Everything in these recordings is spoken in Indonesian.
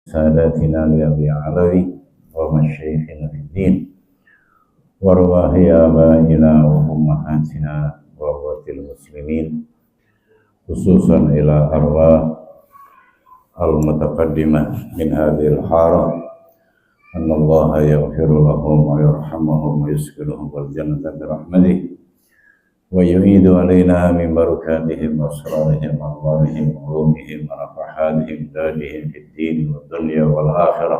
ساداتنا لأبي علوي ومشايخنا في الدين وارواح آبائنا وأمهاتنا وأخوات المسلمين خصوصا إلى أرواح المتقدمة من هذه الحارة أن الله يغفر لهم ويرحمهم ويسكنهم الجنة برحمته ويعيد علينا من بركاتهم وأسرارهم وأنوارهم وعلومهم ونفحاتهم دارهم في الدين والدنيا والآخرة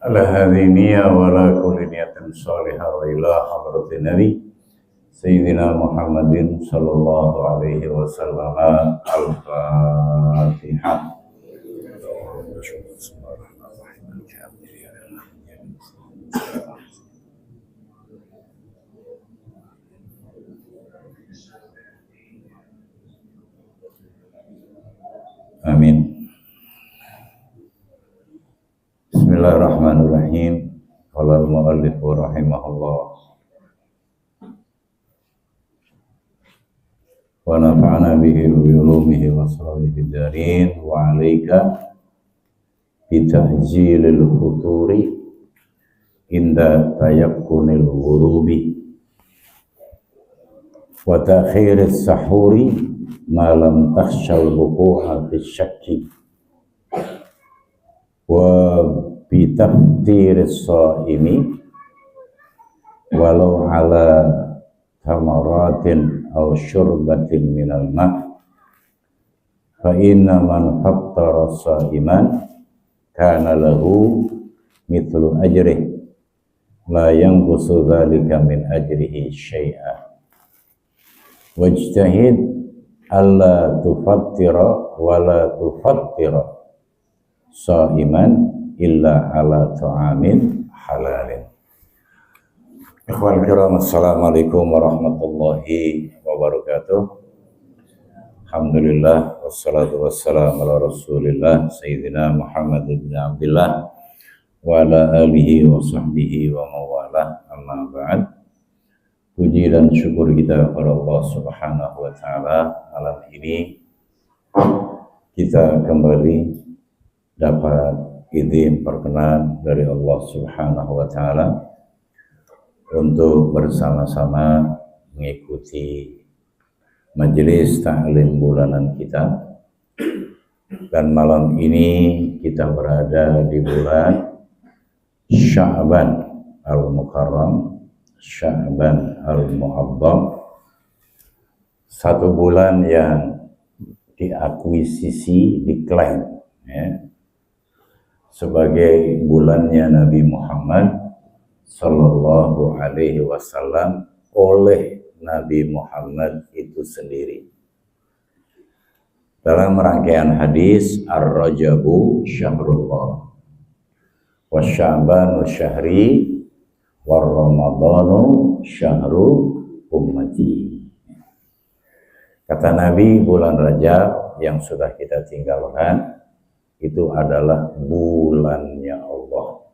على هذه النية وعلى كل نية صالحة وإلى حضرة النبي سيدنا محمد صلى الله عليه وسلم. الفاتحة. Amin. Bismillahirrahmanirrahim. Qala al-mu'allif rahimahullah wa nafa'ana bihi wa bi ulumihi wa salihi darin wa 'alaika bi tahjilil futuri inda tayakkunil ghurubi wa ta'khiris sahuri ma lam takhshal wuqu'a fi syakki wa bi taftiris shaimi walau ala tamaratin aw syurbatin minal ma' fa inna man fattara shaiman kana lahu mithlu ajrih la yanqusu dhalika min ajrihi syai'a wajtahid alla tufattira wa la tufattira shaiman illa ala ta'amin halalin. Ikhwan kiram, assalamualaikum warahmatullahi wabarakatuh. Alhamdulillah wassalatu wassalamu ala rasulillah sayyidina Muhammad ibn Abdullah wa ala alihi wa sahbihi wa mawalah, amma ba'd. Puji dan syukur kita kepada Allah Subhanahu wa taala, malam ini kita kembali dapat izin perkenan dari Allah Subhanahu wa taala untuk bersama-sama mengikuti majelis ta'lim bulanan kita. Dan malam ini kita berada di bulan Sya'ban al-Mukarram, Sya'ban al-Mu'azzam, satu bulan yang diakuisisi, diklaim sebagai bulannya Nabi Muhammad Sallallahu Alaihi Wasallam oleh Nabi Muhammad itu sendiri. Dalam rangkaian hadis, Ar-Rajabu Syahrullah wa Sya'banu Syahri wa Ramadhanu Syahru Ummati. Kata Nabi, bulan Rajab yang sudah kita tinggalkan itu adalah bulannya Allah.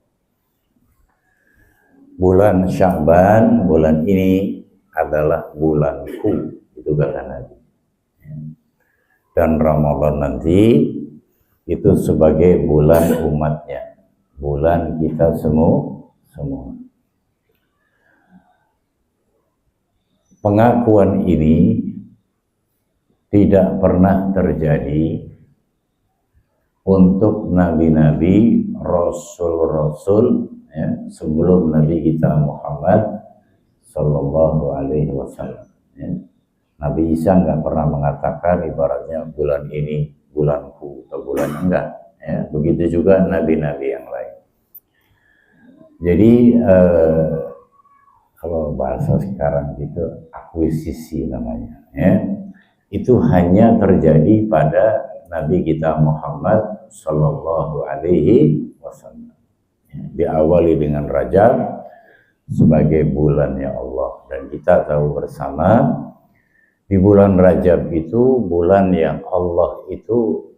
Bulan Sya'ban, bulan ini adalah bulanku, itu kata Nabi. Dan Ramadan nanti itu sebagai bulan umatnya, bulan kita semua. Pengakuan ini tidak pernah terjadi untuk nabi-nabi, rasul-rasul sebelum Nabi kita Muhammad Sallallahu Alaihi Wasallam. Nabi Isa nggak pernah mengatakan ibaratnya bulan ini bulanku atau bulan enggak. Begitu juga nabi-nabi yang lain. Jadi kalau bahasa sekarang gitu akuisisi namanya. Itu hanya terjadi pada Nabi kita Muhammad Sallallahu Alaihi Wasallam. Diawali dengan Rajab sebagai bulannya Allah, dan kita tahu bersama di bulan Rajab itu bulan yang Allah itu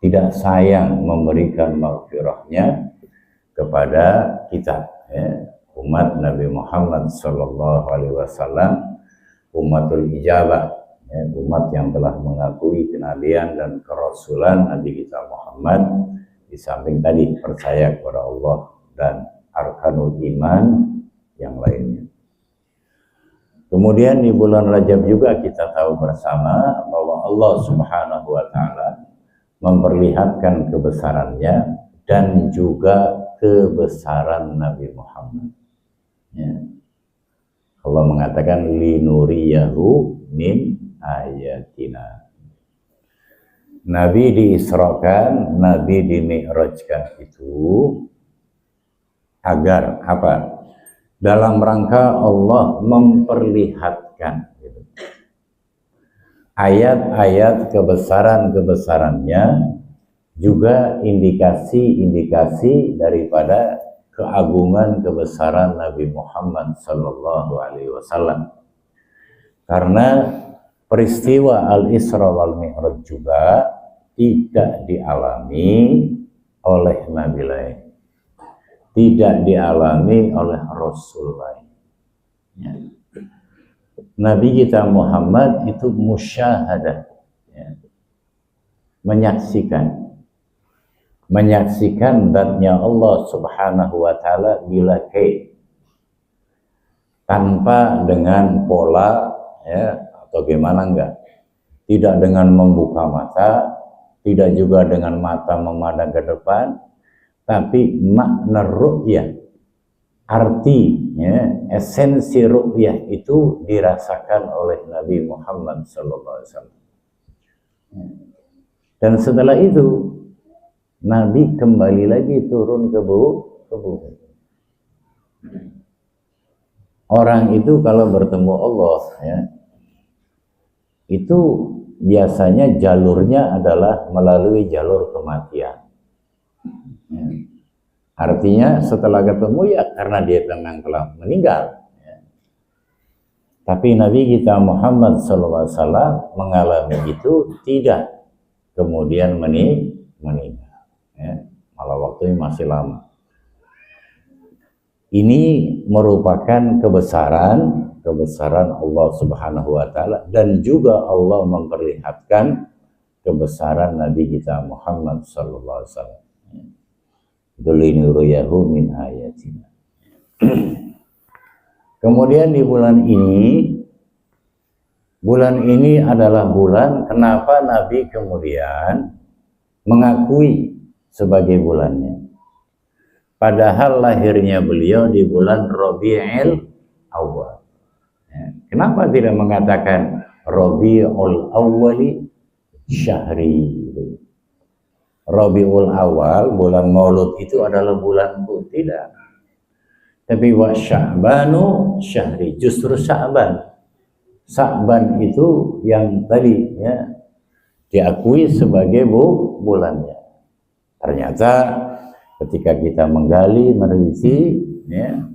tidak sayang memberikan maghfirahnya kepada kita, umat Nabi Muhammad Sallallahu Alaihi Wasallam, umatul ijabah. ya, umat yang telah mengakui kenabian dan kerasulan Nabi kita Muhammad, di samping tadi percaya kepada Allah dan arkanul iman yang lainnya. Kemudian di bulan Rajab juga kita tahu bersama bahwa Allah Subhanahu wa Ta'ala memperlihatkan kebesarannya dan juga kebesaran Nabi Muhammad. Ya. Allah mengatakan linuriyahu min ayatina. Nabi diisrakan, Nabi dimi'rajkan itu agar apa? Dalam rangka Allah memperlihatkan gitu, ayat-ayat kebesaran-kebesarannya, juga indikasi-indikasi daripada keagungan kebesaran Nabi Muhammad Sallallahu Alaihi Wasallam. Karena peristiwa Al-Isra wal Mi'raj juga tidak dialami oleh Nabi lain, tidak dialami oleh Rasul lain. Ya. Nabi kita Muhammad itu musyahadah, ya, menyaksikan zatnya Allah Subhanahu wa Ta'ala bila tanpa dengan pola, ya, atau gimana enggak, tidak dengan membuka mata, tidak juga dengan mata memandang ke depan, tapi makna ru'yah, artinya esensi ru'yah itu dirasakan oleh Nabi Muhammad SAW. Dan setelah itu Nabi kembali lagi turun ke bumi. Orang itu kalau bertemu Allah, ya, itu biasanya jalurnya adalah melalui jalur kematian. Ya. Artinya setelah ketemu ya karena dia memang telah meninggal. Ya. Tapi Nabi kita Muhammad SAW mengalami itu tidak kemudian meninggal. Ya. Malah waktunya masih lama. Ini merupakan kebesaran Allah Subhanahu wa Ta'ala, dan juga Allah memperlihatkan kebesaran Nabi kita Muhammad sallallahu alaihi wasallam. Dulinuriyahu min ayatina. Kemudian di bulan ini adalah bulan kenapa Nabi kemudian mengakui sebagai bulannya. Padahal lahirnya beliau di bulan Rabiul Awal. Ya. Kenapa tidak mengatakan Rabiul Awwali syahri? Rabiul Awal, bulan Maulud itu adalah bulanku, tidak. Tapi wa Sya'banu syahri, justru Sya'ban itu yang tadi, ya, diakui sebagai bulannya. Ternyata ketika kita menggali, meneliti, ya,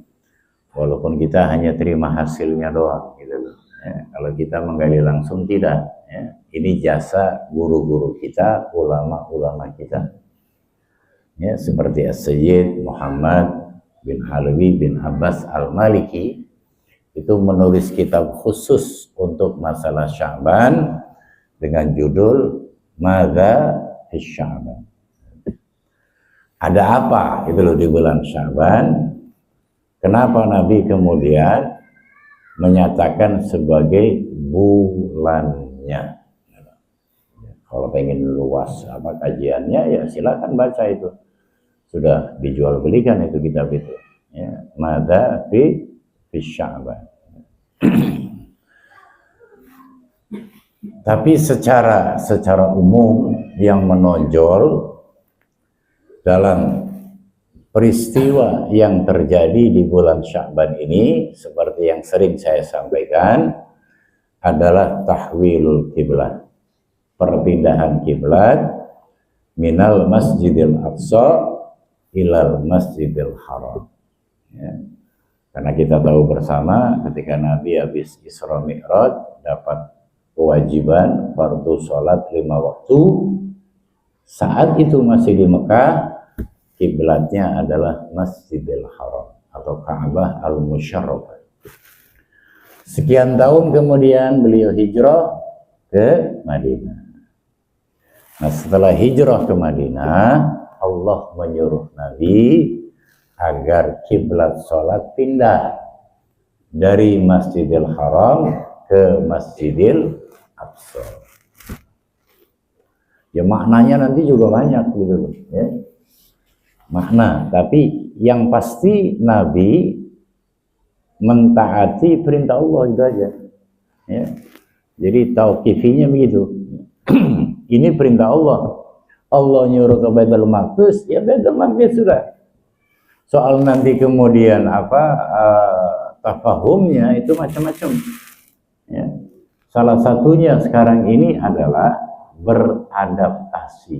walaupun kita hanya terima hasilnya doang, gitu, ya, kalau kita menggali langsung tidak, ya, ini jasa guru-guru kita, ulama-ulama kita, ya, seperti As-Sayyid Muhammad bin Halawi bin Abbas Al-Maliki, itu menulis kitab khusus untuk masalah Sya'ban dengan judul Madza fi Sya'ban. Ada apa itu loh di bulan Sya'ban? Kenapa Nabi kemudian menyatakan sebagai bulannya? Kalau pengen luas apa kajiannya, ya silakan baca itu. Sudah dijual belikan itu kitab itu. Ya, Madza fi Sya'ban. Tapi secara umum yang menonjol dalam peristiwa yang terjadi di bulan Sya'ban ini, seperti yang sering saya sampaikan, adalah tahwilul kiblat, perpindahan kiblat minal Masjidil Aqsa ilal Masjidil Haram. Ya. Karena kita tahu bersama ketika Nabi habis Isra Mi'raj dapat kewajiban fardu sholat 5 waktu, saat itu masih di Mekah, kiblatnya adalah Masjidil Haram atau Ka'bah Al-Musyarrafah. Sekian tahun kemudian beliau hijrah, ke Madinah. Nah, setelah hijrah ke Madinah, Allah menyuruh Nabi agar kiblat sholat pindah dari Masjidil Haram ke Masjidil Aqsa. Ya maknanya nanti juga banyak gitu loh, ya. Makna, tapi yang pasti Nabi mentaati perintah Allah itu aja. Ya. Jadi tauqifinya begitu. Ini perintah Allah. Allah nyuruh ke Baitul Maqdis, ya Baitul Maqdis sudah. Soal nanti kemudian tafahumnya itu macam-macam. Ya. Salah satunya sekarang ini adalah beradaptasi.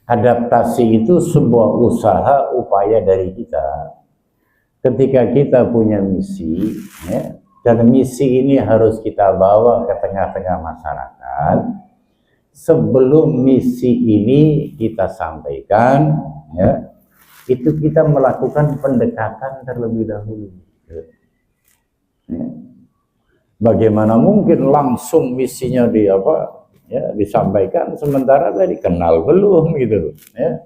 Adaptasi itu sebuah usaha, upaya dari kita. Ketika kita punya misi, ya, dan misi ini harus kita bawa ke tengah-tengah masyarakat. Sebelum misi ini kita sampaikan, ya, itu kita melakukan pendekatan terlebih dahulu. Ya. Bagaimana mungkin langsung misinya disampaikan sementara tadi kenal belum gitu, ya.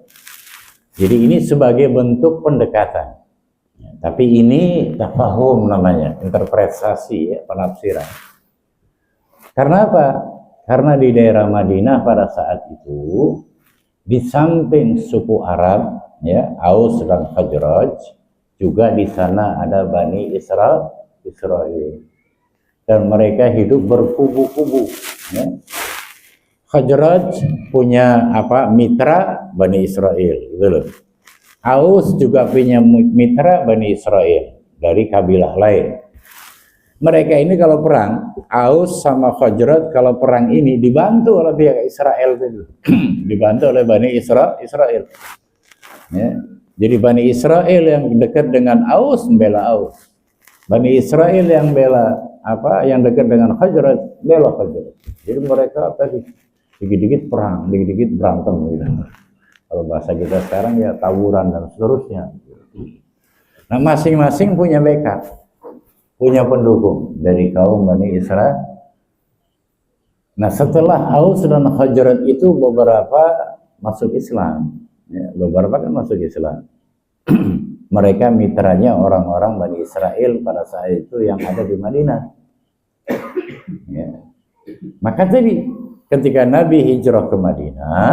Jadi ini sebagai bentuk pendekatan. Ya, tapi ini tafahum namanya, interpretasi, ya, penafsiran. Karena apa? Karena di daerah Madinah pada saat itu, di samping suku Arab, ya, Aus dan Khazraj, juga di sana ada Bani Israel, dan mereka hidup berkubu-kubu. Ya. Khazraj punya mitra Bani Israel, gitu loh. Aus juga punya mitra Bani Israel dari kabilah lain. Mereka ini kalau perang, Aus sama Khazraj kalau perang ini dibantu oleh pihak Israel itu. Dibantu oleh Bani Israel. Ya. Jadi Bani Israel yang dekat dengan Aus membela Aus. Bani Israel yang yang dekat dengan Khazraj bela Khazraj. Jadi mereka tadi dikit-dikit perang, dikit-dikit berantem gitu. Kalau bahasa kita sekarang ya tawuran dan seterusnya. Nah, masing-masing punya backup, punya pendukung dari kaum Bani Israel. Nah, setelah Aus dan Khazraj itu beberapa masuk Islam, ya, beberapa kan masuk Islam. Mereka mitranya orang-orang Bani Israel pada saat itu yang ada di Madinah. Ya. Maka tadi ketika Nabi hijrah ke Madinah,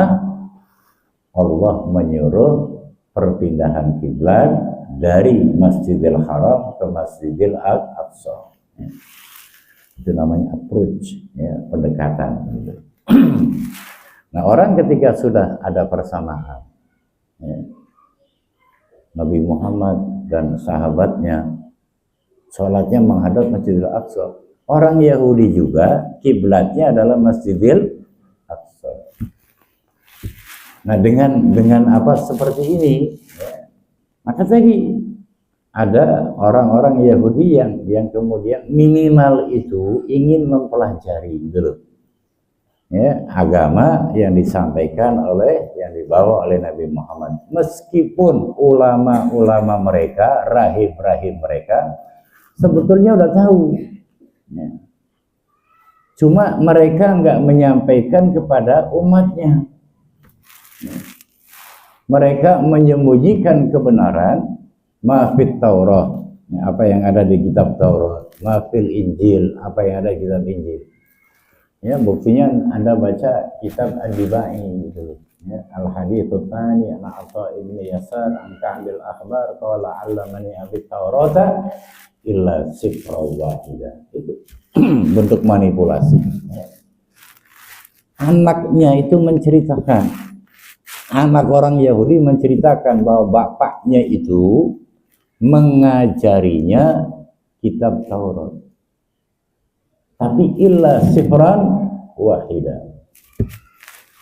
Allah menyuruh perpindahan kiblat dari Masjidil Haram ke Masjidil Aqsa. Ya. Itu namanya approach, ya, pendekatan. Nah, orang ketika sudah ada persamaan, ya, Nabi Muhammad dan sahabatnya sholatnya menghadap Masjidil Aqsa. Orang Yahudi juga kiblatnya adalah Masjidil Aqsa. Nah, dengan seperti ini, ya, maka tadi ada orang-orang Yahudi yang kemudian minimal itu ingin mempelajari dulu, ya, agama yang disampaikan yang dibawa oleh Nabi Muhammad. Meskipun ulama-ulama mereka, rahib-rahib mereka sebetulnya udah tahu, ya. Cuma mereka nggak menyampaikan kepada umatnya. Mereka menyembunyikan kebenaran, mafit Taurat, apa yang ada di kitab Taurat, mafil Injil, apa yang ada di kitab Injil. Ya, buktinya Anda baca kitab Ad-Dibai gitu. Ya, Al-Hadithu Tsani an Atha ibn Yasar an Ka'bil Akhbar qala 'allamani abit Taurata illa sifra wahida. Itu bentuk manipulasi. Anaknya itu menceritakan, anak orang Yahudi menceritakan bahwa bapaknya itu mengajarinya kitab Taurat. Tapi illa sifran wahida,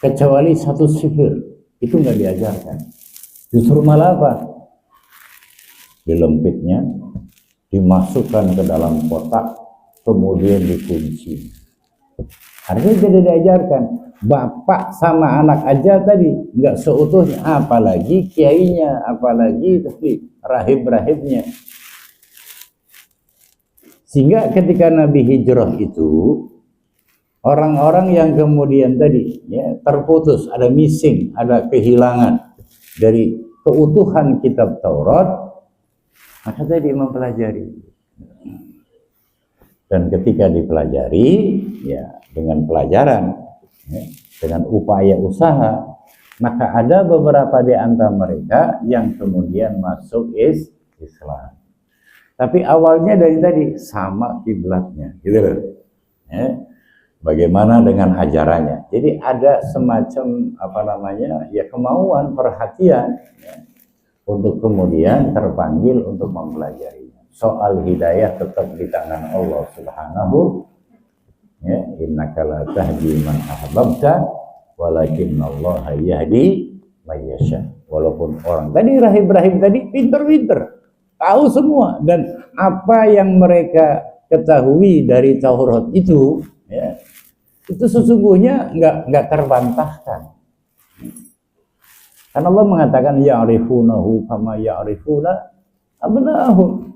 kecuali satu sifir itu nggak diajarkan. Justru malah apa? Dilempitnya, dimasukkan ke dalam kotak, kemudian dikunci. Artinya tidak diajarkan. Bapak sama anak aja tadi nggak seutuhnya, apalagi kiainya, apalagi rahib-rahibnya. Sehingga ketika Nabi hijrah itu, orang-orang yang kemudian tadi ya, terputus, ada missing, ada kehilangan dari keutuhan kitab Taurat, maka tadi mempelajari. Dan ketika dipelajari, ya dengan pelajaran, ya, dengan upaya usaha, maka ada beberapa di antara mereka yang kemudian masuk Islam. Tapi awalnya dari tadi sama kiblatnya, gitu loh. Ya. Bagaimana dengan ajarannya? Jadi ada semacam ya kemauan, perhatian ya, untuk kemudian terpanggil untuk mempelajarinya. Soal hidayah tetap di tangan Allah Subhanahu. Ya, innaka la tahdi man ahbabta, walakinallaha yahdi may yasha. Walaupun orang tadi rahib-rahib tadi pinter-pinter, tahu semua, dan apa yang mereka ketahui dari Taurat itu, ya, itu sesungguhnya nggak terbantahkan. Karena Allah mengatakan ya'rifunahu kama ya'rifuna abna'ahum.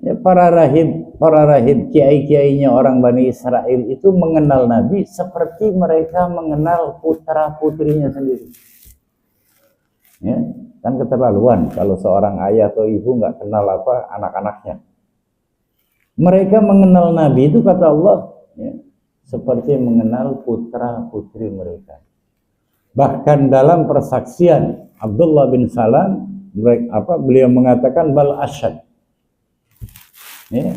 Ya, para rahib, kiai-kiainya orang Bani Israel itu mengenal Nabi seperti mereka mengenal putra-putrinya sendiri. Ya, kan keterlaluan kalau seorang ayah atau ibu nggak kenal apa anak-anaknya. Mereka mengenal Nabi itu, kata Allah, ya, seperti mengenal putra-putri mereka. Bahkan dalam persaksian Abdullah bin Salam, beliau mengatakan bal asyad. Ya,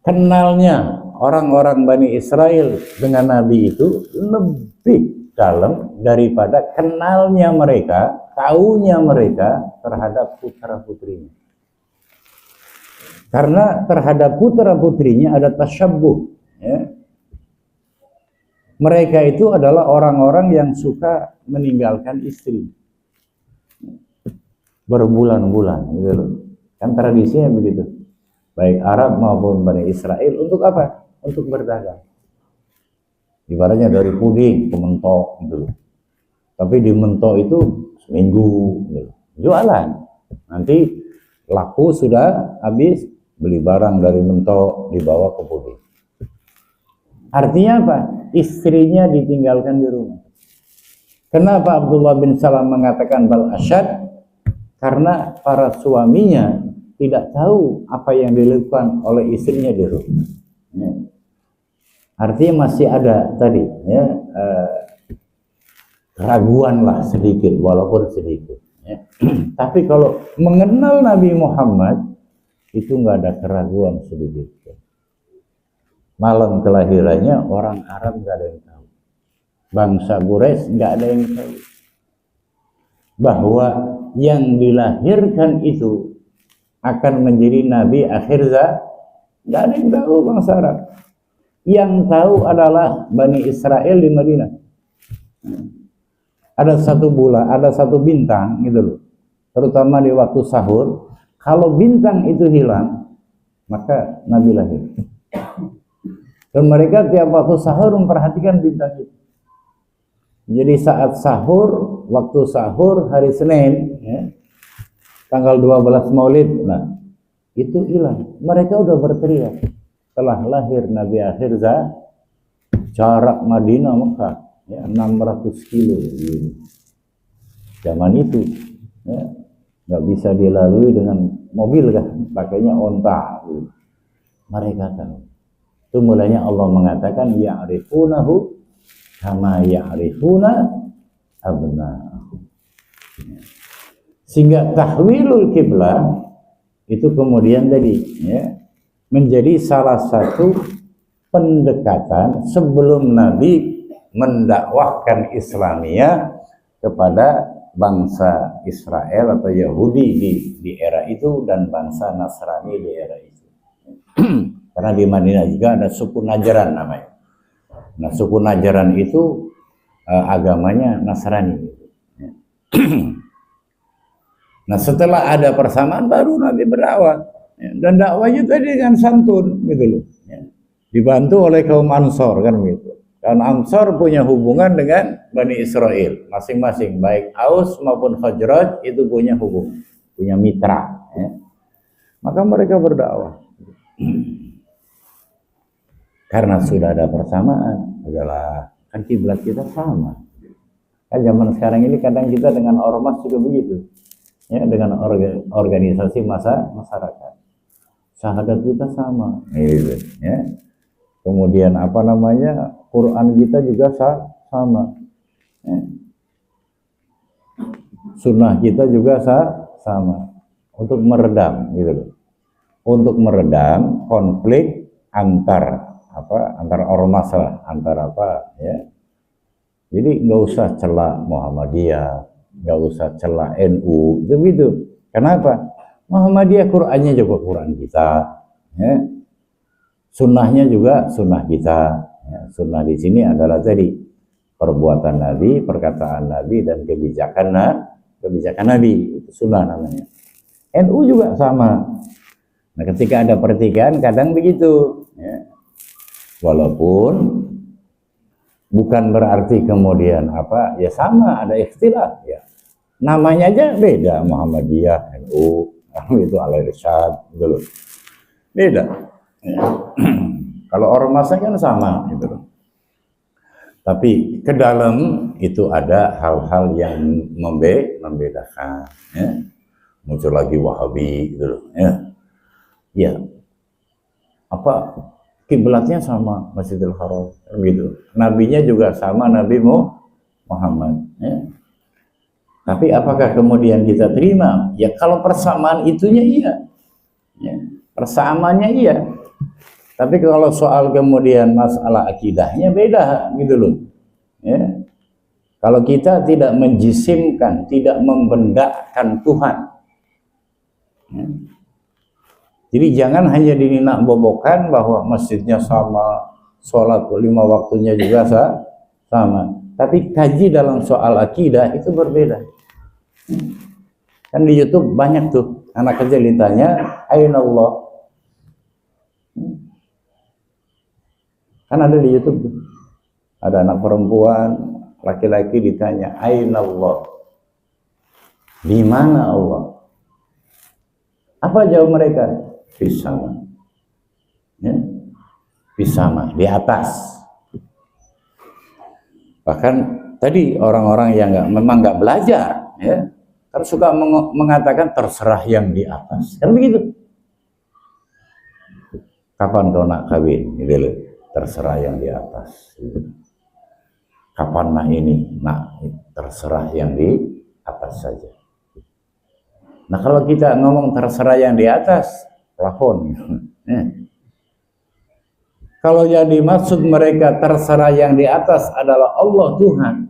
kenalnya orang-orang Bani Israel dengan Nabi itu lebih dalam daripada kenalnya mereka, taunya mereka terhadap putra-putrinya. Karena terhadap putra-putrinya ada tasyabbuh. Ya. Mereka itu adalah orang-orang yang suka meninggalkan istri berbulan-bulan, gitu loh. Kan tradisinya begitu. Baik Arab maupun Bani Israel, untuk apa? Untuk berdagang. Ibaratnya dari puding ke mentok, gitu loh. Tapi di mentok itu seminggu, gitu. Jualan. Nanti laku sudah habis, beli barang dari mentok dibawa ke puding. Artinya apa? Istrinya ditinggalkan di rumah. Kenapa Abdullah bin Salam mengatakan bal asyad? Karena para suaminya tidak tahu apa yang dilakukan oleh istrinya di rumah. Ya. Artinya masih ada tadi, ya, keraguan lah sedikit, walaupun sedikit. Ya. Tapi kalau mengenal Nabi Muhammad itu nggak ada keraguan sedikit. Malam kelahirannya orang Arab nggak ada yang tahu, bangsa Quraisy nggak ada yang tahu bahwa yang dilahirkan itu akan menjadi Nabi akhir zaman. Nggak ada yang tahu bangsa Arab. Yang tahu adalah Bani Israel di Madinah. Ada satu bulan, ada satu bintang gitu loh. Terutama di waktu sahur. Kalau bintang itu hilang, maka Nabi lahir. Dan mereka tiap waktu sahur memperhatikan bintang itu. Jadi saat sahur, waktu sahur hari Senin, ya, tanggal 12 Maulid, nah itu hilang. Mereka udah berteriak, telah lahir Nabi akhir zaman, jarak Madinah Mekah ya 600 kilo gitu. Zaman itu ya, nggak bisa dilalui dengan mobil kan, pakainya onta gitu. Mereka tahu. Itu mulanya Allah mengatakan ya'rifunahu kama ya'rifuna abna'ahum. Sehingga tahwilul kiblah itu kemudian tadi ya, menjadi salah satu pendekatan sebelum Nabi mendakwahkan Islamiyah kepada bangsa Israel atau Yahudi di era itu dan bangsa Nasrani di era itu. Karena di Madinah juga ada suku Najran namanya. Nah, suku Najran itu agamanya Nasrani. Nah, setelah ada persamaan baru Nabi berdakwah. Dan dakwahnya tadi dengan santun gitu loh. Dibantu oleh kaum Ansor kan begitu. Dan Ansor punya hubungan dengan Bani Israel masing-masing, baik Aus maupun Khazraj itu punya hubungan, punya mitra ya. Maka mereka berdakwah. Karena sudah ada persamaan, adalah kan kiblat kita sama. Kan zaman sekarang ini kadang kita dengan ormas juga begitu, ya, dengan organisasi masyarakat. Syahadat kita sama, gitu, ya. Kemudian apa namanya, Quran kita juga sama, ya. Sunnah kita juga sama, untuk meredam, gitu, untuk meredam konflik antar ormas lah, antar apa, ya. Jadi nggak usah celah Muhammadiyah, nggak usah celah NU, gitu. Kenapa? Muhammadiyah Qur'annya juga Quran kita, ya. Sunnahnya juga sunnah kita. Ya. Sunnah di sini adalah tadi perbuatan Nabi, perkataan Nabi, dan kebijakan Nabi, itu sunnah namanya. NU juga sama. Nah, ketika ada pertikaian kadang begitu, ya. Walaupun bukan berarti kemudian apa, ya sama, ada ikhtilaf, ya. Namanya aja beda, Muhammadiyah, NU, itu Al-Irsyad, gitu loh. Beda. Ya. Kalau ormasnya kan sama, gitu loh. Tapi ke dalam itu ada hal-hal yang membedakan, ya. Muncul lagi Wahabi, gitu loh, ya. Ya. Apa kiblatnya sama, Masjidil Haram, gitu. Nabinya juga sama, Nabi Muhammad, ya. Tapi apakah kemudian kita terima? Ya kalau persamaan itunya iya, ya. Persamaannya iya. Tapi kalau soal kemudian masalah akidahnya beda, gitu loh, ya. Kalau kita tidak menjisimkan, tidak membendakkan Tuhan, ya. Jadi jangan hanya dininak bobokan bahwa masjidnya sama, sholat 5 waktunya juga sama. Tapi kaji dalam soal akidah itu berbeda. Kan di YouTube banyak tuh anak kecil ditanya, Aina Allah. Kan ada di YouTube tuh. Ada anak perempuan, laki-laki ditanya, Aina Allah. Di mana Allah? Apa jawab mereka? Fisama, ya, fisama, di atas. Bahkan tadi orang-orang yang memang nggak belajar, ya, terus suka mengatakan terserah yang di atas, kan begitu. Kapan kau nak kawin? Gitu loh. Terserah yang di atas. Kapan nak ini? Nak, terserah yang di atas saja. Nah kalau kita ngomong terserah yang di atas, plafon. Kalau yang dimaksud mereka terserah yang di atas adalah Allah Tuhan,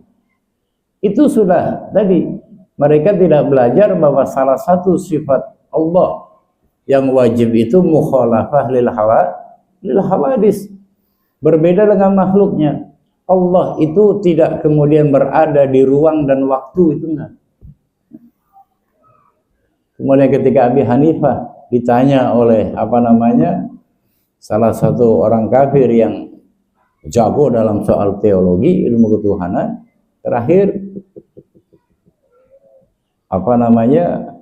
itu sudah tadi mereka tidak belajar bahwa salah satu sifat Allah yang wajib itu mukhalafah lil hawadis, berbeda dengan makhluknya. Allah itu tidak kemudian berada di ruang dan waktu, itu enggak. Kemudian ketika Abi Hanifah ditanya oleh salah satu orang kafir yang jago dalam soal teologi, ilmu ketuhanan, terakhir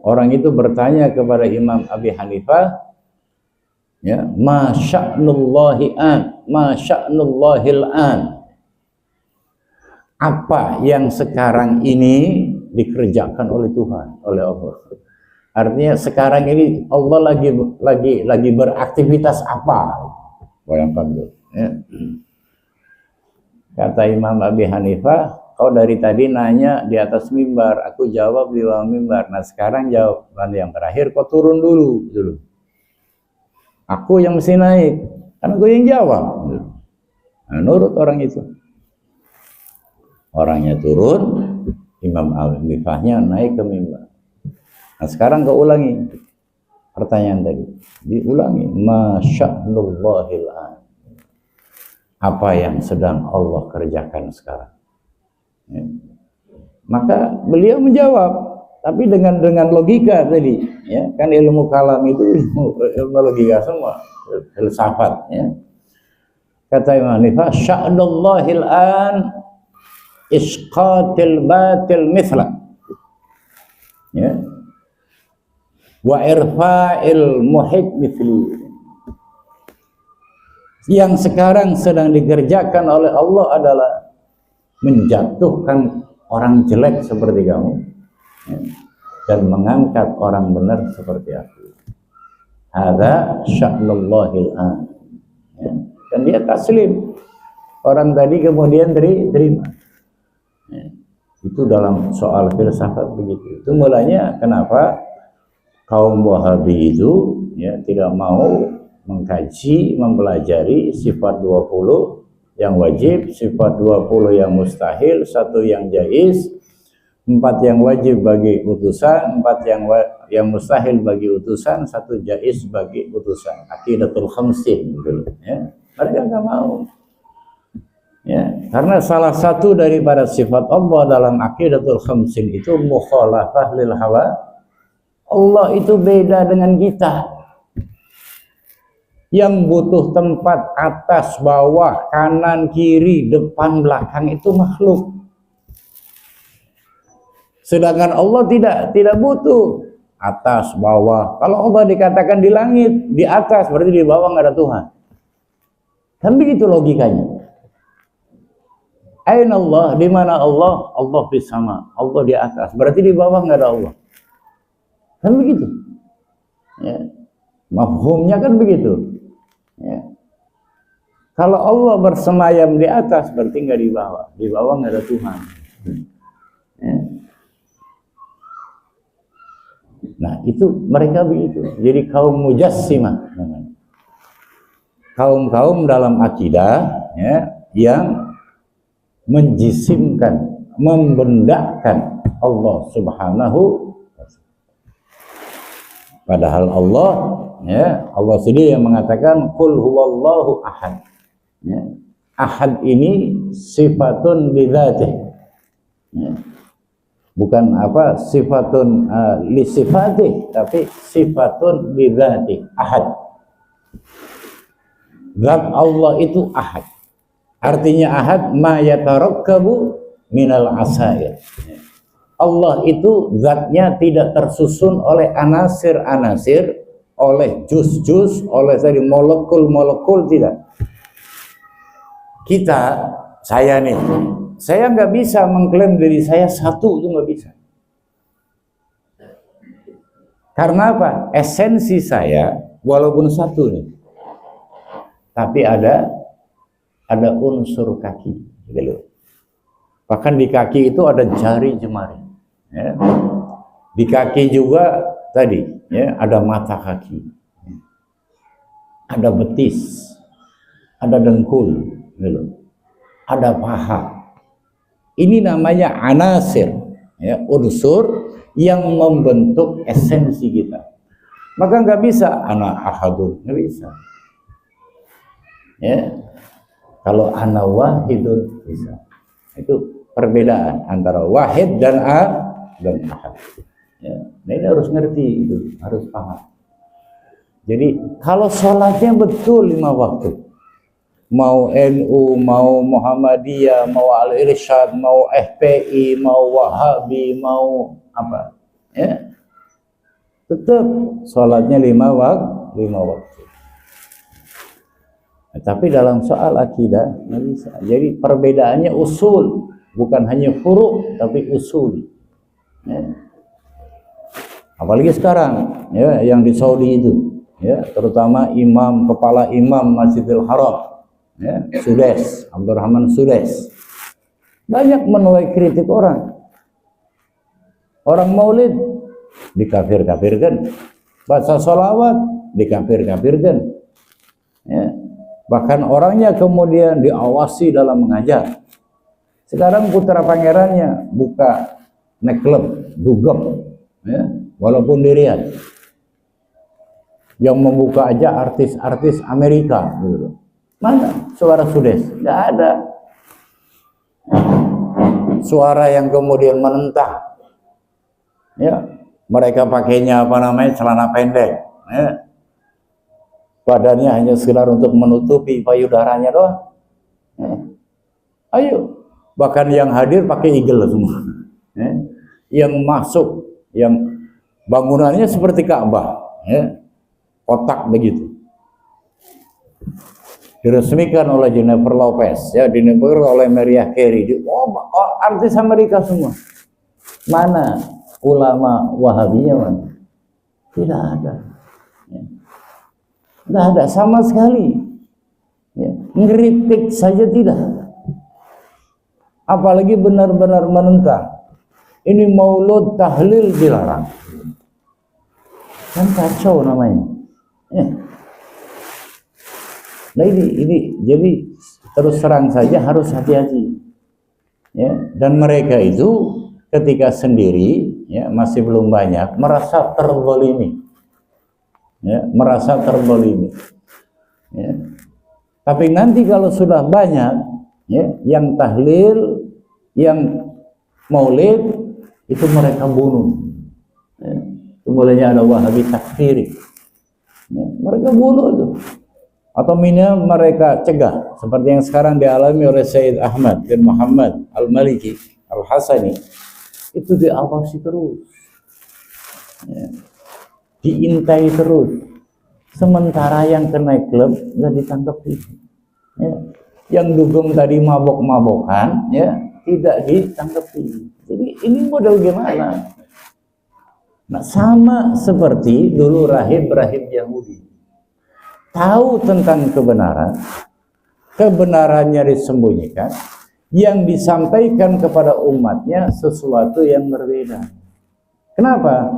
orang itu bertanya kepada Imam Abi Hanifah, ya, ma sya'nullahil an, apa yang sekarang ini dikerjakan oleh Tuhan, oleh Allah. Artinya sekarang ini Allah lagi beraktivitas apa? Bayangkan tuh, ya. Kata Imam Abi Hanifah, kau dari tadi nanya di atas mimbar, aku jawab di bawah mimbar. Nah sekarang jawaban yang terakhir, kau turun dulu, gitu. Aku yang mesti naik, karena gue yang jawab. Gitu. Nah, nurut orang itu. Orangnya turun, Imam Abi Hanifahnya naik ke mimbar. Nah sekarang kau ulangi pertanyaan tadi, diulangi, masya'nullahil an, apa yang sedang Allah kerjakan sekarang, ya. Maka beliau menjawab, tapi dengan logika tadi, ya, kan ilmu kalam itu ilmu logika semua, filsafat, ya. Kata Imam Hanifah, sya'nullahil an isqatil batil mithla, ya, wa irfa'il muhib mithli. Yang sekarang sedang dikerjakan oleh Allah adalah menjatuhkan orang jelek seperti kamu, ya, dan mengangkat orang benar seperti aku. Hadza sya'nullahil an. Ya. Dan dia taslim. Orang tadi kemudian terima. Ya. Itu dalam soal filsafat begitu. Itu mulanya kenapa kaum Wahabi itu ya tidak mau mengkaji, mempelajari sifat 20 yang wajib, sifat 20 yang mustahil, 1 yang jaiz, 4 yang wajib bagi utusan, 4 yang mustahil bagi utusan, 1 jaiz bagi utusan. Aqidatul khamsin gitu ya. Mereka enggak mau. Ya, karena salah satu daripada sifat Allah dalam aqidatul khamsin itu mukhalafah lil hawa. Allah itu beda dengan kita. Yang butuh tempat atas, bawah, kanan, kiri, depan, belakang itu makhluk. Sedangkan Allah tidak butuh atas, bawah. Kalau Allah dikatakan di langit, di atas, berarti di bawah nggak ada Tuhan. Kan begitu logikanya. Aina Allah, di mana Allah? Allah di sama, Allah di atas. Berarti di bawah nggak ada Allah. Kan begitu. Ya. Mafhumnya kan begitu. Ya. Kalau Allah bersemayam di atas berarti nggak di bawah nggak ada Tuhan. Ya. Nah itu mereka begitu. Jadi kaum mujassimah, kaum dalam akidah ya, yang menjisimkan, membendakan Allah Subhanahu. Padahal Allah ya, Allah sendiri yang mengatakan qul huwallahu ahad. Ya. Ahad ini sifatun bidzatih. Ya. Bukan sifatun li sifatih, tapi sifatun bidzatih, ahad. Zat Allah itu ahad. Artinya ahad ma yatarakkabu minal asair. Ya. Allah itu zatnya tidak tersusun oleh anasir-anasir, oleh juz-juz, oleh tadi molekul-molekul, tidak. Saya nih, saya nggak bisa mengklaim diri saya satu, itu nggak bisa. Karena apa? Esensi saya walaupun satu nih, tapi ada unsur kaki, gitu. Bahkan di kaki itu ada jari jemari. Ya. Di kaki juga tadi ya, ada mata kaki, ada betis, ada dengkul, gitu. Ada paha. Ini namanya anasir, ya, unsur yang membentuk esensi kita. Maka nggak bisa ana ahadun, nggak bisa. Ya. Kalau ana wahidun bisa. Itu perbedaan antara wahid dan ahad. Ya. Nah ini harus ngerti, itu harus paham. Jadi kalau sholatnya betul 5 waktu, mau NU, mau Muhammadiyah, mau Al-Irsyad, mau FPI, mau Wahabi, mau apa, ya, tetap sholatnya 5 waktu. Nah, tapi dalam soal akidah nggak bisa. Jadi perbedaannya usul, bukan hanya furu, tapi usul. Ya. Apalagi sekarang ya, yang di Saudi itu ya, terutama kepala imam Masjidil Haram ya, Sudes, Abdurrahman Sudes, banyak menuai kritik orang maulid dikafir-kafirkan, baca sholawat dikafir-kafirkan ya. Bahkan orangnya kemudian diawasi dalam mengajar. Sekarang putra pangerannya buka nightclub, dugem, ya, walaupun di Riyadh. Yang membuka aja artis-artis Amerika, gitu. Mana suara Sudes? Nggak ada. Suara yang kemudian menentang. Ya, mereka pakainya celana pendek. Ya. Badannya hanya sekedar untuk menutupi payudaranya doang. Ya. Ayo, bahkan yang hadir pakai igel semua. Ya. Yang masuk, yang bangunannya seperti Ka'bah, ya, kotak begitu. diresmikan oleh Jennifer Lopez, ya, dinepur oleh Mariah Carey. Artis Amerika semua. Mana ulama Wahabiyah mana? Tidak ada. Ya. Tidak ada sama sekali. Ya. Ngeritik saja tidak. Apalagi benar-benar menentang. Ini maulud tahlil dilarang. Kan kacau namanya. Ya. Nah ini jadi terus terang saja harus hati-hati. Ya. Dan mereka itu ketika sendiri, ya, masih belum banyak, merasa terzalimi, ya, merasa terzalimi. Ya. Tapi nanti kalau sudah banyak, ya, yang tahlil, yang maulid, itu mereka bunuh. Ya. Itu mulainya ada Wahabi takfiri. Ya. Mereka bunuh itu. Atau minimal mereka cegah, seperti yang sekarang dialami oleh Sayyid Ahmad bin Muhammad Al-Maliki Al-Hasani. Itu diawasi terus, ya, diintai terus. Sementara yang kena klub nggak ditangkapi, ya. Yang dugem tadi mabok-mabokan, ya, tidak ditangkapi. Jadi ini model gimana? Nah, sama seperti dulu rahib-rahib Yahudi tahu tentang kebenaran, kebenarannya disembunyikan, yang disampaikan kepada umatnya sesuatu yang berbeda. Kenapa?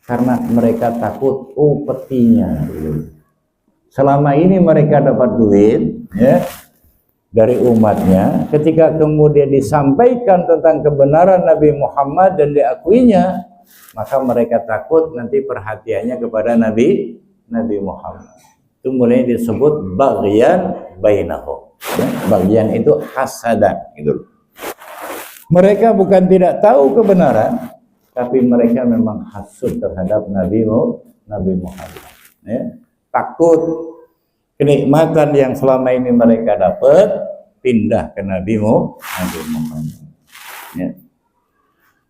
Karena mereka takut petinya. Selama ini mereka dapat duit, ya, dari umatnya. Ketika kemudian disampaikan tentang kebenaran Nabi Muhammad dan diakuinya, maka mereka takut nanti perhatiannya kepada Nabi Muhammad. Itu mulai disebut baghyan bainahum. Ya, bagian itu hasadan gitu. Mereka bukan tidak tahu kebenaran, tapi mereka memang hasud terhadap Nabi Muhammad. Ya, takut kenikmatan yang selama ini mereka dapat pindah ke Nabi Muhammad. Ya.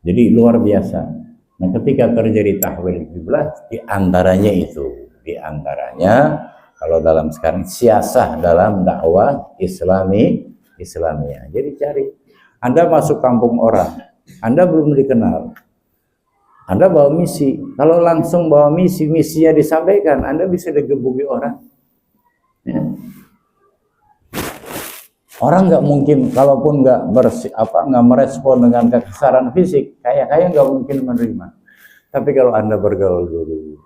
Jadi luar biasa. Nah, ketika terjadi tahwil kiblat, diantaranya kalau dalam sekarang siasah dalam dakwah Islamiyah. Jadi cari. Anda masuk kampung orang, Anda belum dikenal, Anda bawa misi. Kalau langsung bawa misinya disampaikan, Anda bisa digebuki orang. Ya. Orang nggak mungkin, kalaupun nggak merespon dengan kekesaran fisik, kayak nggak mungkin menerima. Tapi kalau Anda bergaul dulu.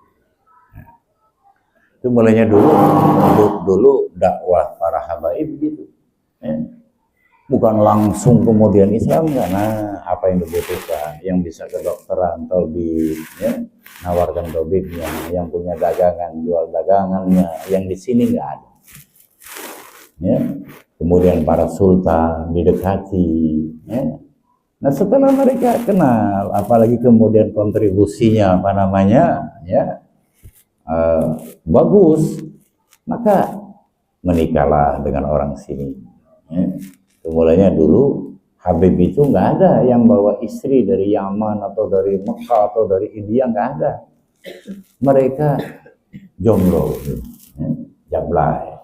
Itu mulainya dulu dakwah para habaib gitu, ya. Bukan langsung kemudian Islam, karena apa yang dibutuhkan, yang bisa kedokteran, tabib, ya, nawarkan tabibnya, yang punya dagangan, jual dagangannya, yang di sini nggak ada, ya. Kemudian para sultan didekati, ya. Nah, setelah mereka kenal, apalagi kemudian kontribusinya ya, bagus, maka menikahlah dengan orang sini. Ya. Mulainya dulu Habib itu nggak ada yang bawa istri dari Yaman atau dari Mekah atau dari India, nggak ada. Mereka jomblo, ya, jablay,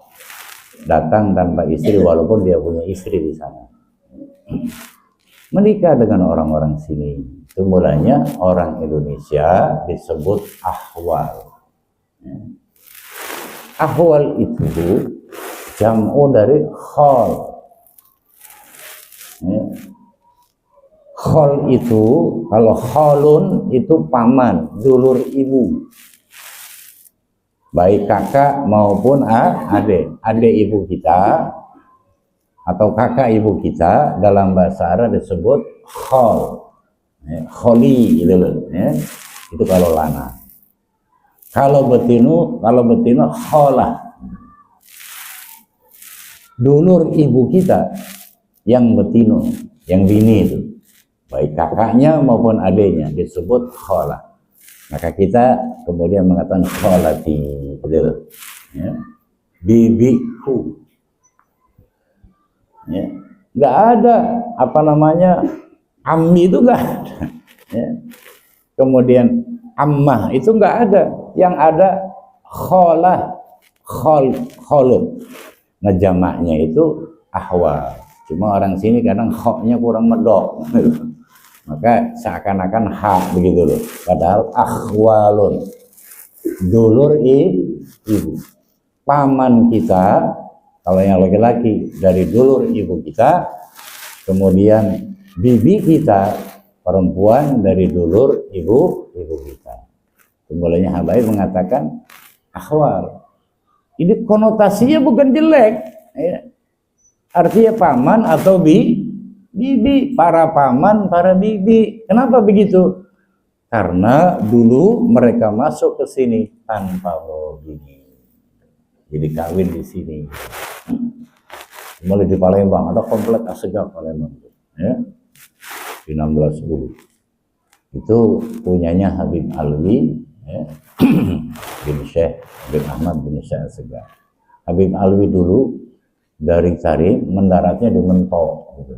datang tanpa istri walaupun dia punya istri di sana. Menikah dengan orang-orang sini. Itu mulanya orang Indonesia disebut ahwal. Ahwal itu jam'u dari khol. Khol itu, kalau kholun itu paman, dulur ibu, baik kakak maupun adik ibu kita atau kakak ibu kita, dalam bahasa Arab disebut khol, kholi gitu loh, ya. Itu kalau lana. Kalau betino kholah, dulur ibu kita yang betino, yang bini itu, baik kakaknya maupun adiknya disebut kholah. Maka kita kemudian mengatakan kholati, gitu, ya. Bibiku, ya. Nggak ada ammi itu nggak ada, ya. Kemudian ammah itu nggak ada. Yang ada kholah, kholun. Nah jamaknya itu ahwal. Cuma orang sini kadang hoknya kurang medok. Maka seakan-akan hak begitu loh. Padahal ahwalun. Dulur ibu. Paman kita, kalau yang laki-laki dari dulur ibu kita, kemudian bibi kita perempuan dari dulur ibu kita. Mulanya habaib mengatakan ahwal. Ini konotasinya bukan jelek, ya. Artinya paman atau bibi, para paman, para bibi. Kenapa begitu? Karena dulu mereka masuk ke sini tanpa bini. Jadi kawin di sini. Mulai di Palembang ada komplek Assegaf Palembang, ya. Di 1610. Itu punyanya Habib Alwi, ya. bin Syekh bin Ahmad bin Syekh Assegaf. Habib Alwi dulu dari Tarim mendaratnya di Mentok, gitu.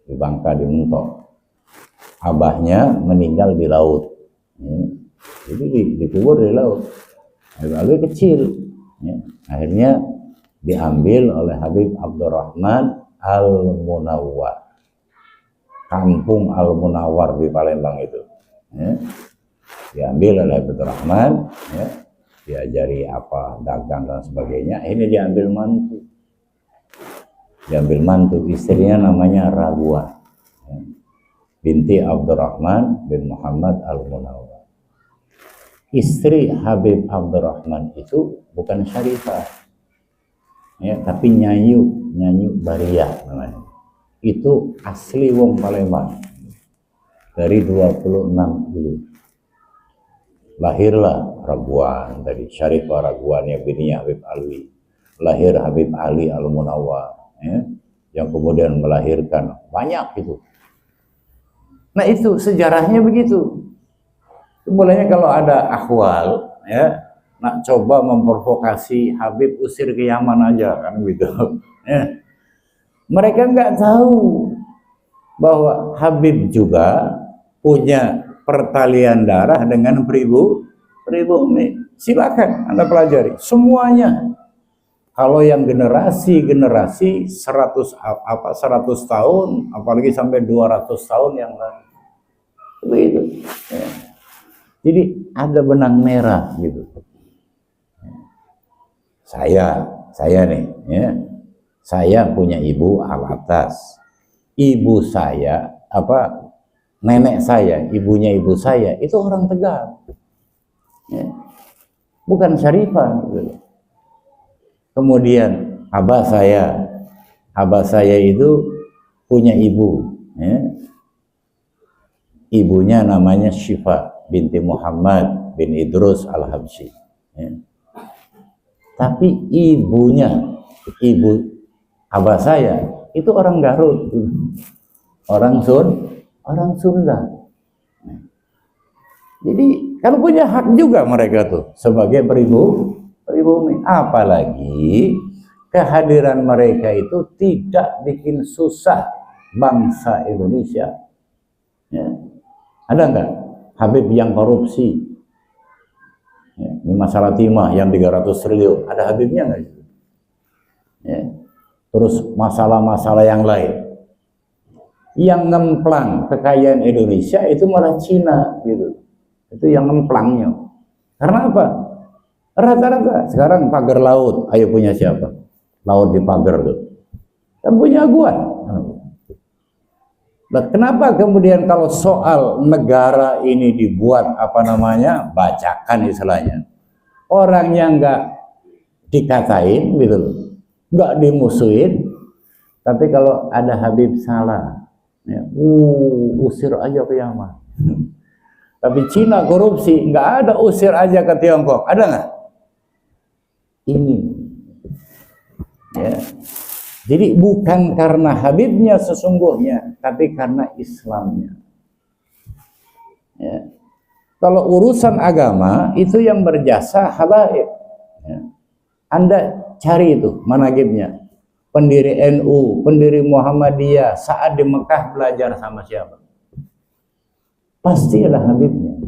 Di Bangka di Mentok. Abahnya meninggal di laut, ya. Jadi dikubur di laut. Habib Alwi kecil, ya. Akhirnya diambil oleh Habib Abdurrahman Al-Munawwar, kampung Al-Munawwar di Palembang itu, ya. Diambil oleh Habib Abdurrahman, ya. Diajari apa, dagang dan sebagainya. Ini diambil mantu, istrinya namanya Rabuan, ya. Binti Abdurrahman bin Muhammad Al-Munawwar. Istri Habib Abdurrahman itu bukan Syarifah, ya, tapi Nyanyu Bariyah namanya. Itu asli wong Palembang dari 26 dulu. Lahirlah Raguan dari Syarifah Raguan yang bininya Habib Alwi. Lahir Habib Ali Al-Munawwar, ya, yang kemudian melahirkan banyak itu. Nah itu sejarahnya begitu. Mulanya kalau ada akhwal, ya, nak coba memprovokasi Habib usir ke Yaman aja kan gitu, ya. Mereka nggak tahu bahwa Habib juga punya pertalian darah dengan pribumi. Silakan Anda pelajari semuanya. Kalau yang generasi 100 tahun, apalagi sampai 200 tahun yang lalu, begitu, ya. Jadi ada benang merah gitu. Saya nih, ya. Saya punya ibu Al-Atas. Ibu saya, nenek saya, ibunya ibu saya itu orang Tegal, ya. Bukan Syarifah gitu. Kemudian abah saya itu punya ibu, ya. Ibunya namanya Syifa binti Muhammad bin Idrus Al-Habsyi, ya. Tapi ibu abah saya itu orang Garut, orang Sunda. Jadi kan punya hak juga mereka tuh sebagai pribumi. Apalagi kehadiran mereka itu tidak bikin susah bangsa Indonesia, ya. Ada nggak Habib yang korupsi, ya, ini masalah timah yang 300 triliun, ada Habibnya nggak? Ya. Terus masalah-masalah yang lain yang ngemplang kekayaan Indonesia itu malah Cina gitu. Itu yang ngemplangnya. Karena apa? Rata-rata sekarang pagar laut, ayo punya siapa? Laut di pagar tuh kan punya gua. Nah, kenapa kemudian kalau soal negara ini dibuat bacakan istilahnya, orangnya nggak dikatain gitu loh, nggak dimusuhin, tapi kalau ada Habib salah, ya, usir aja ke Yaman. Tapi Cina korupsi, nggak ada usir aja ke Tiongkok, ada nggak? Ini, ya. Jadi bukan karena Habibnya sesungguhnya, tapi karena Islamnya, ya. Kalau urusan agama itu yang berjasa habaib, ya. Anda cari itu managibnya, pendiri NU, pendiri Muhammadiyah saat di Mekah belajar sama siapa? Pasti ada Habibnya.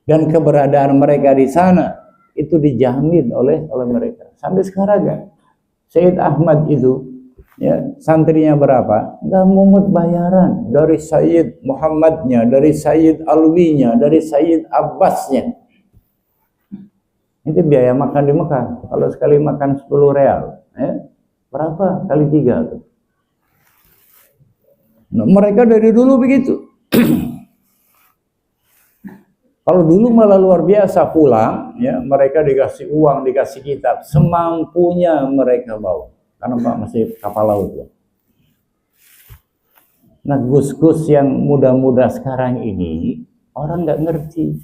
Dan keberadaan mereka di sana itu dijamin oleh mereka. Sampai sekarang kan Sayyid Ahmad itu ya santrinya berapa? Nggak mungut bayaran dari Sayyid Muhammadnya, dari Sayyid Alwinya, dari Sayyid Abbasnya. Itu biaya makan di Mekah. Kalau sekali makan 10 real, ya, berapa kali 3 tuh? Nah, mereka dari dulu begitu. Kalau dulu malah luar biasa, pulang, ya mereka dikasih uang, dikasih kitab, semampunya mereka bawa. Karena Pak masih kapal laut ya. Nah, gus-gus yang muda-muda sekarang ini orang nggak ngerti.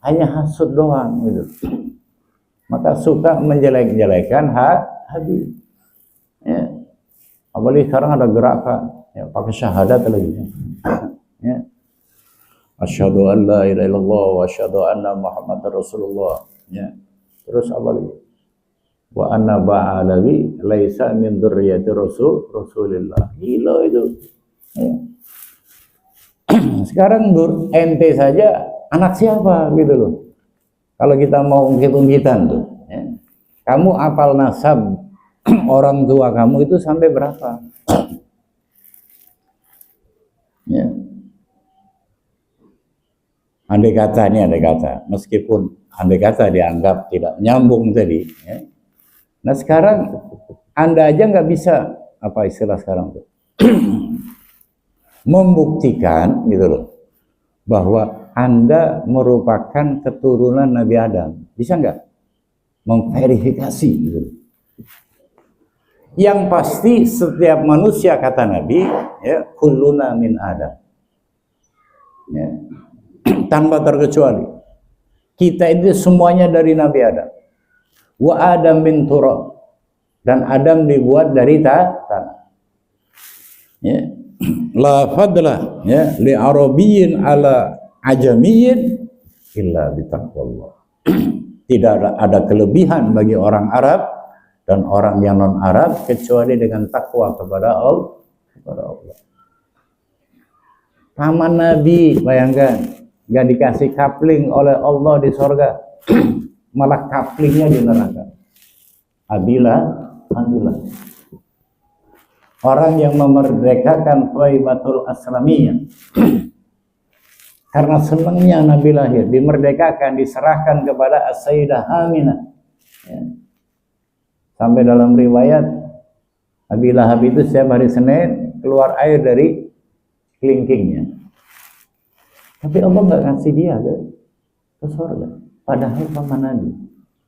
Hanya hasud doang gitu. Maka suka menjelek-jelekan Habib. Ya. Apalagi sekarang ada gerakan ya, pakai syahadat lagi. Ya. Asyhadu an la ilaha illallah wa asyhadu anna Muhammadar Rasulullah. Ya. Terus apa lagi? Wa anna ba'alawi laisa min dzurriyyati Rasulillah. Gila itu. Ya. Sekarang ente saja anak siapa gitu loh. Kalau kita mau hitung-hitungan tuh, ya. Kamu apal nasab orang tua kamu itu sampai berapa? Ya. Andai kata, meskipun andai kata dianggap tidak nyambung tadi, ya. Nah sekarang Anda aja nggak bisa, apa istilah sekarang tuh, membuktikan gitu loh, bahwa Anda merupakan keturunan Nabi Adam. Bisa nggak memverifikasi gitu. Yang pasti setiap manusia kata Nabi, ya, kulluna min Adam. Ya. Tanpa terkecuali. Kita itu semuanya dari Nabi Adam. Wa Adam min turab. Dan Adam dibuat dari tanah. Ya. La fadla ya li arabiyyin ala ajamiyyin illa bitaqwallah. Tidak ada kelebihan bagi orang Arab dan orang yang non Arab kecuali dengan takwa kepada Allah. Paman Nabi, bayangkan, nggak dikasih kapling oleh Allah di sorga, malah kaplingnya di neraka. Abilah. Orang yang memerdekakan Thaibatul Aslamiyah karena senangnya Nabi lahir, dimerdekakan, diserahkan kepada As-Sayyidah Aminah. Ya. Sampai dalam riwayat Abi Lahab itu setiap hari Senin keluar air dari kelingkingnya. Tapi Allah nggak kasih dia ke surga. Padahal paman Nabi.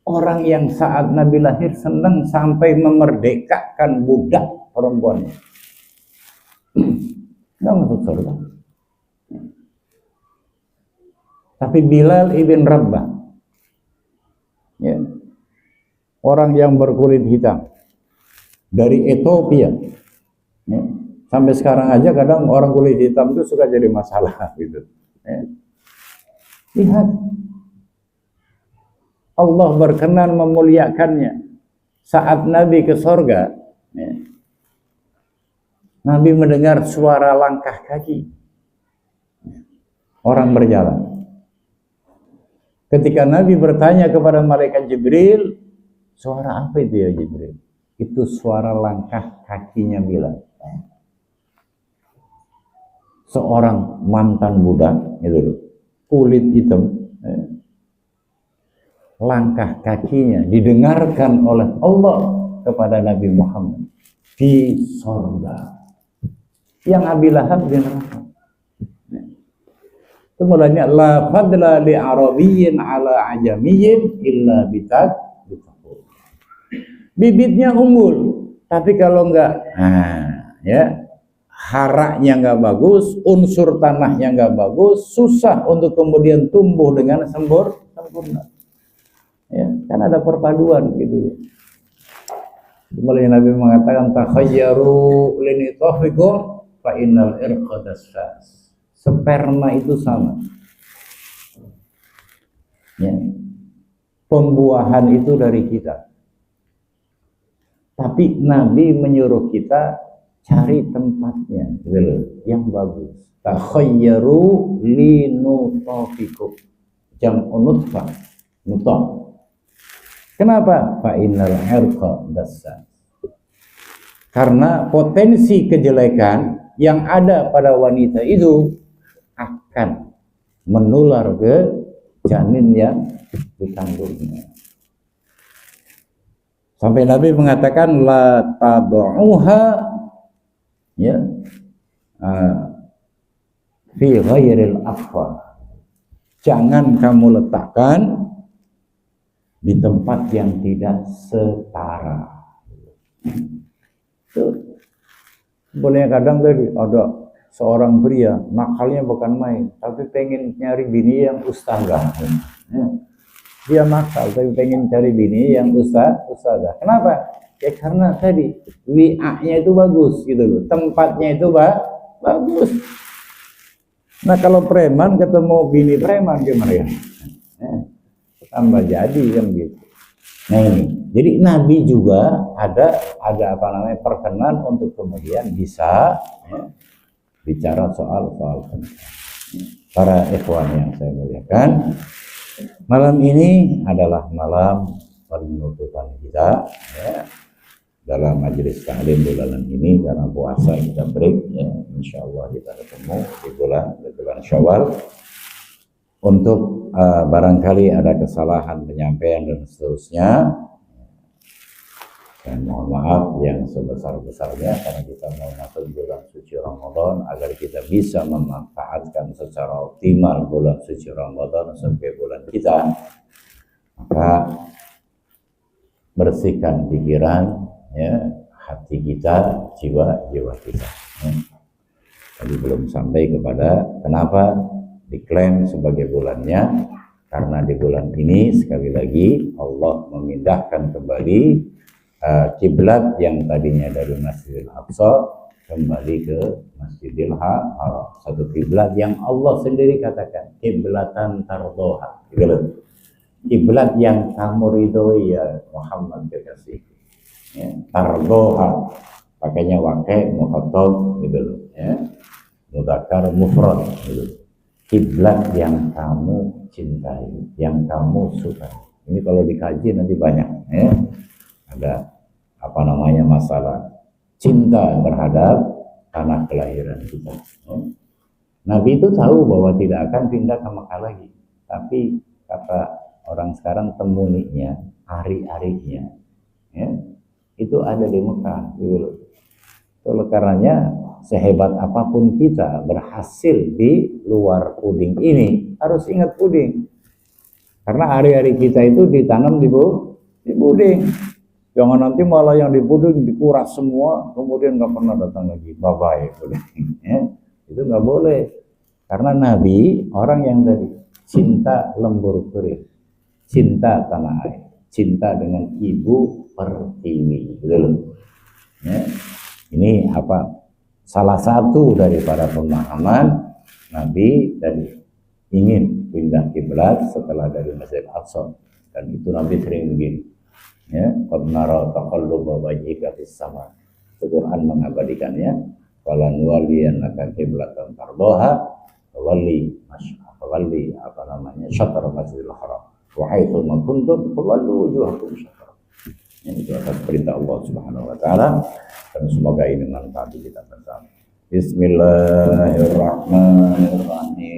Orang yang saat Nabi lahir senang sampai memerdekakan budak perempuannya. Nggak masuk surga. Tapi Bilal ibn Rabah, ya, orang yang berkulit hitam dari Ethiopia, ya, sampai sekarang aja kadang orang kulit hitam itu suka jadi masalah gitu. Ya. Lihat, Allah berkenan memuliakannya saat Nabi ke sorga. Ya. Nabi mendengar suara langkah kaki orang berjalan. Ketika Nabi bertanya kepada malaikat Jibril, suara apa itu ya Jibril? Itu suara langkah kakinya Bilal. Seorang mantan budak, gitu, kulit hitam, langkah kakinya didengarkan oleh Allah kepada Nabi Muhammad di sorga. Yang Abi Lahab di neraka. Itu mulanya la fadla li arabiyyin ala ajamiyyin illa bitaqwa. Bibitnya unggul, tapi kalau enggak, ya, haraknya enggak bagus, unsur tanahnya enggak bagus, susah untuk kemudian tumbuh dengan sempurna. Ya, kan ada perpaduan gitu. Mulanya Nabi mengatakan takhayyaru linitafikum fa innal irqa dassas. Sperma itu sama, ya. Pembuahan itu dari kita, tapi Nabi menyuruh kita cari tempatnya gitu, yang bagus. Takhayyaru linutafikum, jam'u nutfah, nutfah, Kenapa? Fa innal irqa dassan. Karena potensi kejelekan yang ada pada wanita itu akan menular ke janin yang dikandungnya. Sampai Nabi mengatakan la tad'uha ya fi ghairil aqfa. Jangan kamu letakkan di tempat yang tidak setara. Boleh kadang tadi ada seorang pria nakalnya bukan main, tapi pengen nyari bini yang ustazah. Dia nakal tapi pengen cari bini yang ustazah. Kenapa? Ya karena tadi WA-nya itu bagus gitu loh, tempatnya itu bagus. Nah kalau preman ketemu bini preman gimana ya? Tambah jadi kan gitu. Nah ini, jadi Nabi juga ada apa namanya perkenan untuk kemudian bisa bicara soal para ikhwan yang saya muliakan. Malam ini adalah malam penutupan kita ya, dalam majelis taklim bulan ini karena puasa kita break ya. Insyaallah kita ketemu di bulan Syawal. Untuk barangkali ada kesalahan penyampaian dan seterusnya, dan mohon maaf yang sebesar-besarnya karena kita mau masuk bulan suci Ramadan agar kita bisa memanfaatkan secara optimal bulan suci Ramadan sampai bulan kita, maka bersihkan pikiran ya, hati kita, jiwa kita ya. Tadi belum sampai kepada kenapa diklaim sebagai bulannya, karena di bulan ini sekali lagi Allah memindahkan kembali kiblat yang tadinya dari Masjidil Aqsa kembali ke Masjidil Haram. Satu kiblat yang Allah sendiri katakan kiblatan tardoha, kiblat yang kamu ridhoi ya Muhammad kekasih ya, tardoha pakainya wakai mukhatab gitu loh ya, mudzakkar mufrad gitu. Kiblat yang kamu cintai, yang kamu suka. Ini kalau dikaji nanti banyak ya. Ada apa namanya masalah cinta terhadap tanah kelahiran kita ya. Nabi itu tahu bahwa tidak akan pindah ke Mekah lagi, tapi kata orang sekarang temuninya, ari-arinya ya, itu ada di Mekah gitu. Oleh karenanya sehebat apapun kita berhasil di luar puding ini, harus ingat puding. Karena hari-hari kita itu ditanam di puding. Jangan nanti malah yang di puding dikuras semua, kemudian nggak pernah datang lagi. Bye-bye puding. Ya, itu nggak boleh. Karena Nabi orang yang tadi cinta lembur kering, cinta tanah air, cinta dengan ibu pertiwi. Gitu. Ya. Ini apa? Salah satu daripada pemahaman Nabi dan ingin pindah kiblat setelah dari Masjid Al-Aqsa, dan itu Nabi sering begini ya, qad nara taqalluba wajhika fis sama. Al-Qur'an mengabadikannya, falan waliyannaka qiblatan tardaha walli apa namanya syatr Masjidil Haram wa haitsu ma kuntum fawallu wujuhakum syatr. Itu atas perintah Allah Subhanahu wa taala, dan semoga ini manfaat kita bersama. Bismillahirrahmanirrahim.